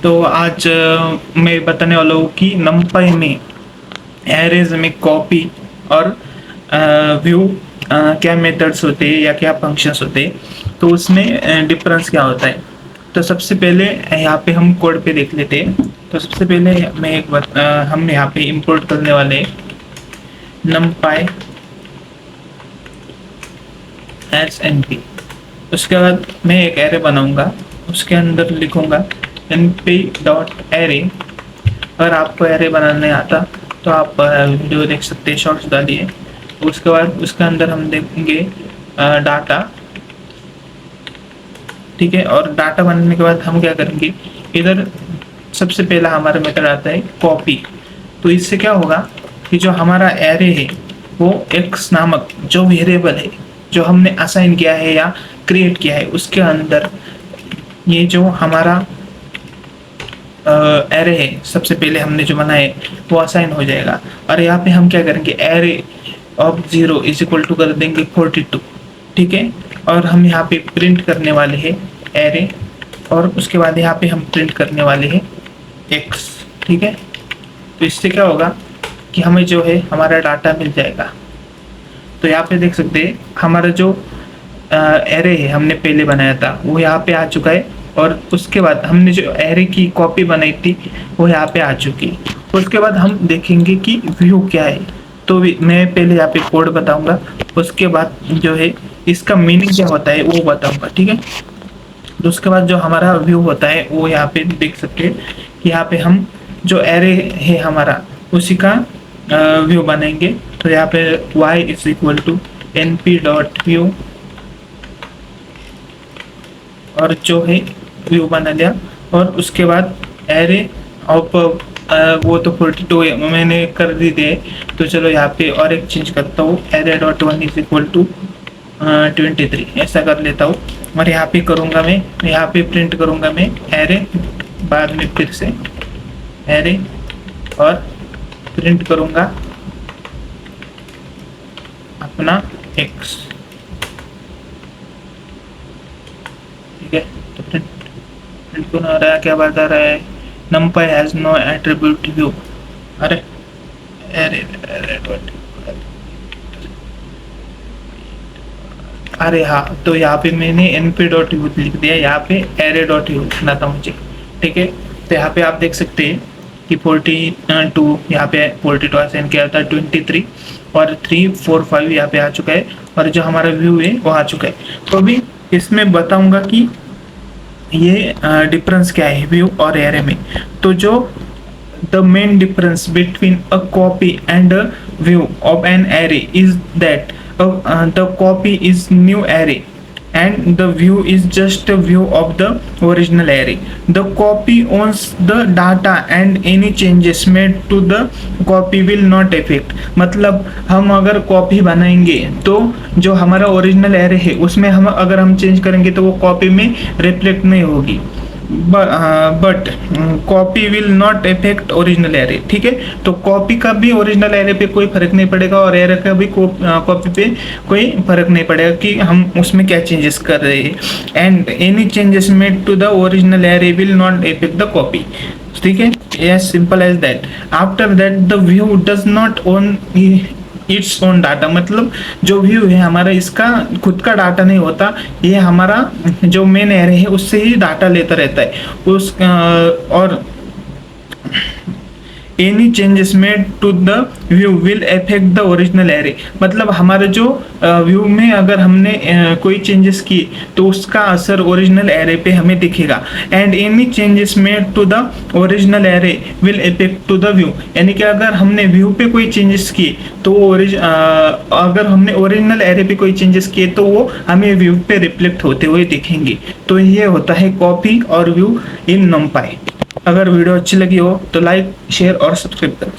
तो आज मैं बताने वाला हूँ कि numpy में एरेज में कॉपी और व्यू क्या मेथड्स होते हैं या क्या फंक्शंस होते हैं, तो उसमें डिफरेंस क्या होता है। तो सबसे पहले यहाँ पे हम कोड पे देख लेते हैं। तो सबसे पहले हम यहाँ पे इंपोर्ट करने वाले numpy SNP। उसके बाद मैं एक एरे बनाऊंगा, उसके अंदर लिखूंगा np.array। अगर आपको एरे बनाने आता तो आप वीडियो देख सकते हैं, शॉर्ट्स डालिए। उसके बाद उसके अंदर हम देखेंगे डाटा, ठीक है। और डाटा बनाने के बाद हम क्या करेंगे, इधर सबसे पहला हमारा मेथड आता है कॉपी। तो इससे क्या होगा कि जो हमारा एरे है वो x नामक जो वेरिएबल है जो हमने असाइन किया है या क्रिएट किया है, उसके अंदर ये जो हमारा एरे है सबसे पहले हमने जो बनाया है वो असाइन हो जाएगा। और यहाँ पे हम क्या करेंगे, array of 0 is equal to कर देंगे 42, ठीक है। और हम यहाँ पे प्रिंट करने वाले हैं एरे, और उसके बाद यहाँ पे हम प्रिंट करने वाले हैं x, ठीक है। तो इससे क्या होगा कि हमें जो है हमारा डाटा मिल जाएगा। तो यहाँ पे देख सकते हैं हमारा जो एरे है हमने पहले बनाया था वो यहाँ पे आ चुका है, और उसके बाद हमने जो एरे की कॉपी बनाई थी वो यहाँ पे आ चुकी। उसके बाद हम देखेंगे कि व्यू क्या है। तो मैं पहले यहाँ पे कोड बताऊंगा, उसके बाद जो है इसका मीनिंग क्या होता है वो बताऊंगा, ठीक है। तो उसके बाद जो हमारा व्यू होता है वो यहाँ पे देख सकते हैं कि यहाँ पे हम जो एरे है हमारा उसी का व्यू बनाएंगे। तो यहाँ पे y is equal to np.view, और जो है व्यू बना लिया। और उसके बाद एरे ऑफ वो तो 42 मैंने कर दी दे। तो चलो यहाँ पे और एक चेंज करता हूँ, array dot 1 is equal to 23 ऐसा कर लेता हूँ। और यहाँ पे करूँगा मैं, यहाँ पे प्रिंट करूँगा मैं एरे, बाद में फिर से एरे और प्रिंट करूँगा अपना x, ठीक है। तो प्रिंट क्यों आ रहा है, क्या बता रहा है, numpy has no attribute view. अरे अरे हाँ, तो यहाँ पे मैंने np.view लिख दिया, यहाँ पे array.view लिखना था मुझे, ठीक है। तो यहाँ पे आप देख सकते हैं कि 42 यहाँ पे 42 असाइन किया था, 23 और 3 4 5 यहाँ पे आ चुका है, और जो हमारा व्यू है वो आ चुका है। तो अभी इसमें बताऊंगा कि ये डिफरेंस क्या है व्यू और एरे में। तो जो the main difference between a copy and a view of an array is that the copy is new array and the view is just a view of the original array. The copy owns the data and any changes made to the copy will not affect। मतलब हम अगर copy बनाएंगे तो जो हमारा original array है उसमें हम अगर हम चेंज करेंगे तो वो कॉपी में रिफ्लेक्ट नहीं होगी, but copy will not effect original array, ठीक है। तो कॉपी का भी ओरिजिनल एरे पे कोई फर्क नहीं पड़ेगा, और एरे का भी कॉपी पे कोई फर्क नहीं पड़ेगा कि हम उसमें क्या चेंजेस कर रहे हैं। And any changes made to the original array will not effect the copy, ठीक है। As simple as that. After that the view does not own its own data, मतलब जो व्यू है हमारा इसका खुद का डाटा नहीं होता, ये हमारा जो मेन एरे है उससे ही डाटा लेता रहता है उस और any changes made to the view will affect the original array. मतलब हमारे जो व्यू में अगर हमने कोई चेंजेस किए तो उसका असर ओरिजिनल एरे पे हमें दिखेगा। And any changes made to the original array will affect to the view, यानी कि अगर हमने व्यू पे कोई चेंजेस किए तो अगर हमने ओरिजिनल एरे पे कोई चेंजेस किए तो वो हमें व्यू पे रिफ्लेक्ट होते हुए दिखेंगे। तो ये होता है कॉपी और व्यू इन numpy। अगर वीडियो अच्छी लगी हो तो लाइक शेयर और सब्सक्राइब करें।